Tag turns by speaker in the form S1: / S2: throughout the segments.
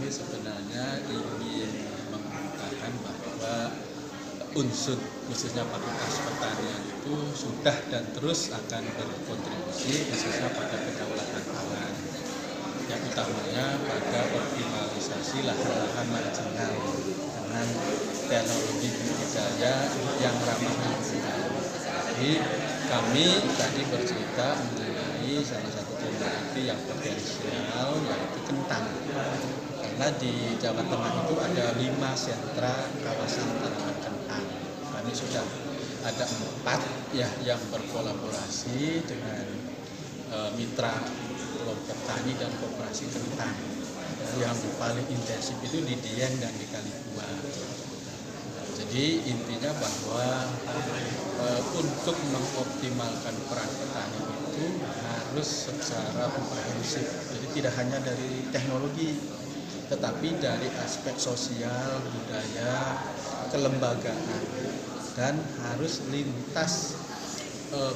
S1: ini sebenarnya ingin mengungkapkan bahwa unsur khususnya Fakultas Pertanian itu sudah dan terus akan berkontribusi khususnya pada kedaulatan pangan, yang utamanya pada optimalisasi lahan-lahan marginal dengan teknologi budidaya yang ramah lingkungan. Jadi kami tadi bercerita mengenai salah satu komoditi yang potensial, yaitu kentang. Karena di Jawa Tengah itu ada 5 sentra kawasan tanaman kentang. Kami sudah ada 4 ya yang berkolaborasi dengan mitra kelompok tani dan koperasi kentang. Yang paling intensif itu di Dieng dan di Kalibua. Jadi intinya bahwa untuk mengoptimalkan peran petani itu harus secara komprehensif. Jadi tidak hanya dari teknologi, tetapi dari aspek sosial, budaya, kelembagaan, dan harus lintas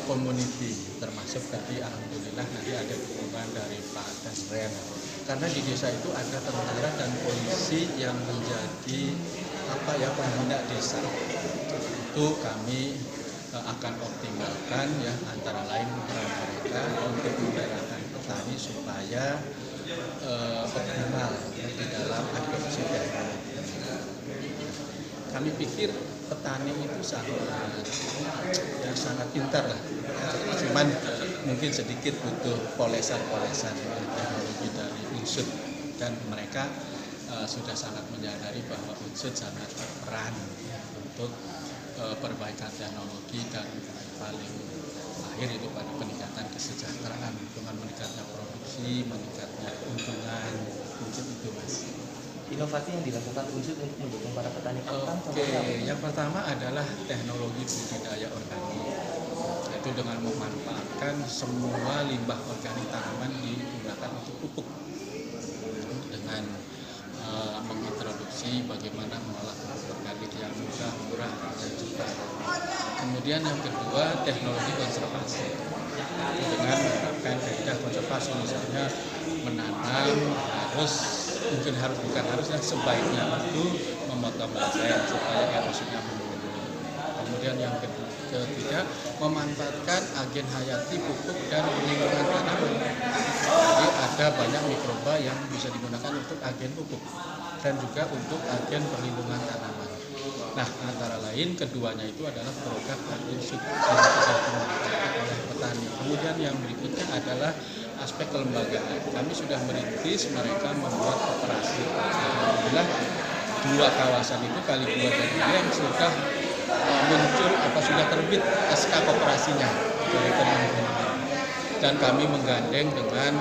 S1: community, termasuk tadi alhamdulillah nanti ada dukungan dari Pak Dasren, karena di desa itu ada tentara dan polisi yang menjadi pembina desa. Itu kami akan optimalkan ya, antara lain peran mereka untuk menggerakkan petani supaya optimal di dalam adopsi teknologi. Kami pikir petani itu sangat pintar lah, cuman mungkin sedikit butuh polesan-polesan teknologi dari unsur, dan mereka sudah sangat menyadari bahwa unsur sangat berperan untuk perbaikan teknologi dan paling akhir itu pada peningkatan kesejahteraan dengan meningkatnya produksi, meningkatnya keuntungan, mungkin itu Mas.
S2: Inovasi yang dilakukan unsur untuk mendukung para petani kentang.
S1: Yang pertama adalah teknologi budidaya organik, yaitu dengan memanfaatkan semua limbah organik tanaman digunakan untuk pupuk, dengan mengintroduksi bagaimana mengolah pupuk organik yang mudah, murah, dan cepat. Kemudian yang kedua, teknologi konservasi, dengan menerapkan kaidah konservasi, misalnya menanam sebaiknya itu memotong lasem supaya erosinya menurun. Kemudian yang ketiga, memanfaatkan agen hayati pupuk dan perlindungan tanaman. Jadi ada banyak mikroba yang bisa digunakan untuk agen pupuk dan juga untuk agen perlindungan tanaman. Nah, antara lain keduanya itu adalah program prinsip yang sudah dimiliki oleh petani. Kemudian yang berikutnya adalah aspek kelembagaan. Kami sudah merintis mereka membuat koperasi. Alhamdulillah 2 kawasan itu Kalibua dan Dieng sudah muncul sudah terbit SK koperasinya dari Kementerian. Dan kami menggandeng dengan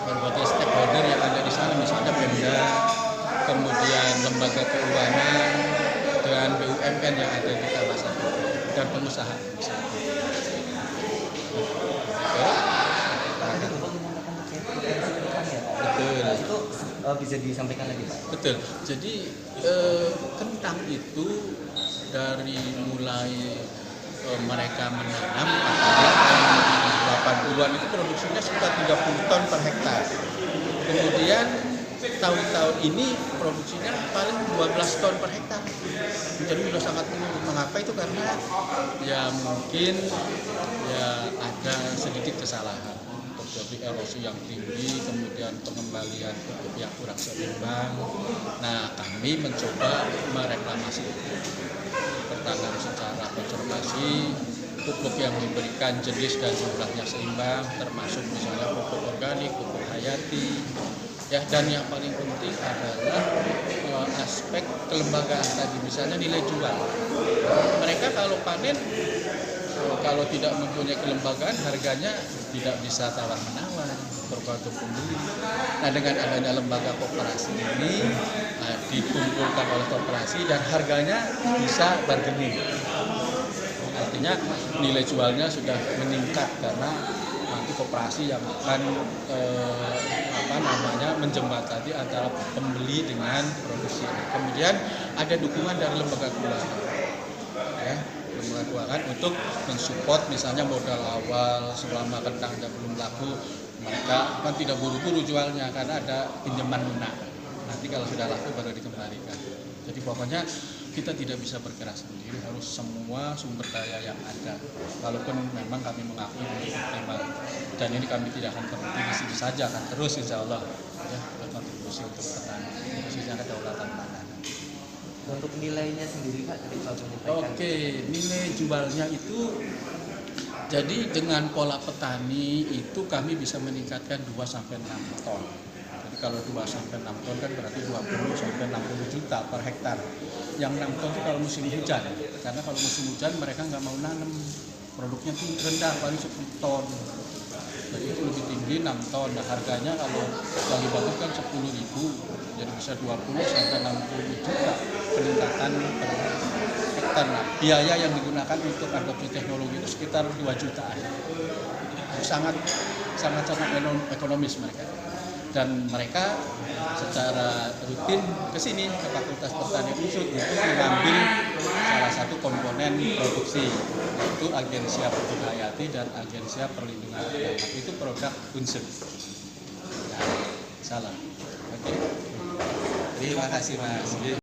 S1: berbagai stakeholder yang ada di sana, misalnya Pemda, kemudian lembaga keuangan, dan BUMN yang ada di kawasan itu, dan pengusaha misalnya. Betul.
S2: Itu bisa disampaikan lagi Pak?
S1: Betul. Jadi kentang itu dari mulai mereka menanam tahun 80-an itu produksinya sekitar 30 ton per hektar. Kemudian tahun-tahun ini produksinya paling 12 ton per hektar. Jadi sudah sangat menurun. Mengapa itu? Karena ya mungkin ya ada sedikit kesalahan, terjadi erosi yang tinggi, kemudian pengembalian pupuk yang kurang seimbang. Nah, kami mencoba mereklamasi itu. Pertama secara konservasi, pupuk yang diberikan jenis dan jumlahnya seimbang, termasuk misalnya pupuk organik, pupuk hayati. Ya, dan yang paling penting adalah aspek kelembagaan tadi, misalnya nilai jual. Mereka kalau panen, kalau tidak mempunyai kelembagaan, harganya tidak bisa tawar-menawar, tergantung pembeli. Nah, dengan adanya lembaga koperasi ini dikumpulkan oleh koperasi dan harganya bisa bargaining. Artinya nilai jualnya sudah meningkat karena nanti koperasi yang akan menjembatani antara pembeli dengan produksi. Kemudian ada dukungan dari lembaga keuangan, ya, lembaga keuangan untuk mensupport misalnya modal awal selama kentangnya belum laku, mereka kan tidak buru-buru jualnya karena ada pinjaman lunak. nanti kalau sudah laku baru dikembalikan. Jadi pokoknya kita tidak bisa bergerak sendiri, harus semua sumber daya yang ada. Walaupun memang kami mengakui ini tema, dan ini kami tidak akan berhenti di sini saja, akan terus insya Allah ya, berkontribusi untuk petani, khususnya kedaulatan pangan.
S2: Untuk nilainya sendiri Pak, tadi Pak menyampaikan.
S1: Oke, nilai jualnya itu jadi dengan pola petani itu kami bisa meningkatkan 2-6 ton. Jadi kalau 2-6 ton kan berarti 20-60 juta per hektar. Yang 6 ton itu kalau musim hujan, karena kalau musim hujan mereka nggak mau nanam, produknya tuh rendah, paling 10 ton. Jadi itu lebih tinggi 6 ton. Nah, harganya kalau lagi bagus kan 10.000, jadi bisa 20-60 juta peningkatan per hektar. Nah, biaya yang digunakan untuk adopsi teknologi itu sekitar 2 jutaan. Sangat ekonomis mereka. Dan mereka secara rutin ke sini ke Fakultas Pertanian Unsut untuk mengambil salah satu komponen produksi, yaitu Agensia Pupuk Hayati dan Agensia Perlindungan Anak. Itu produk Unsut. Nah, salah. Oke. Terima kasih Mas.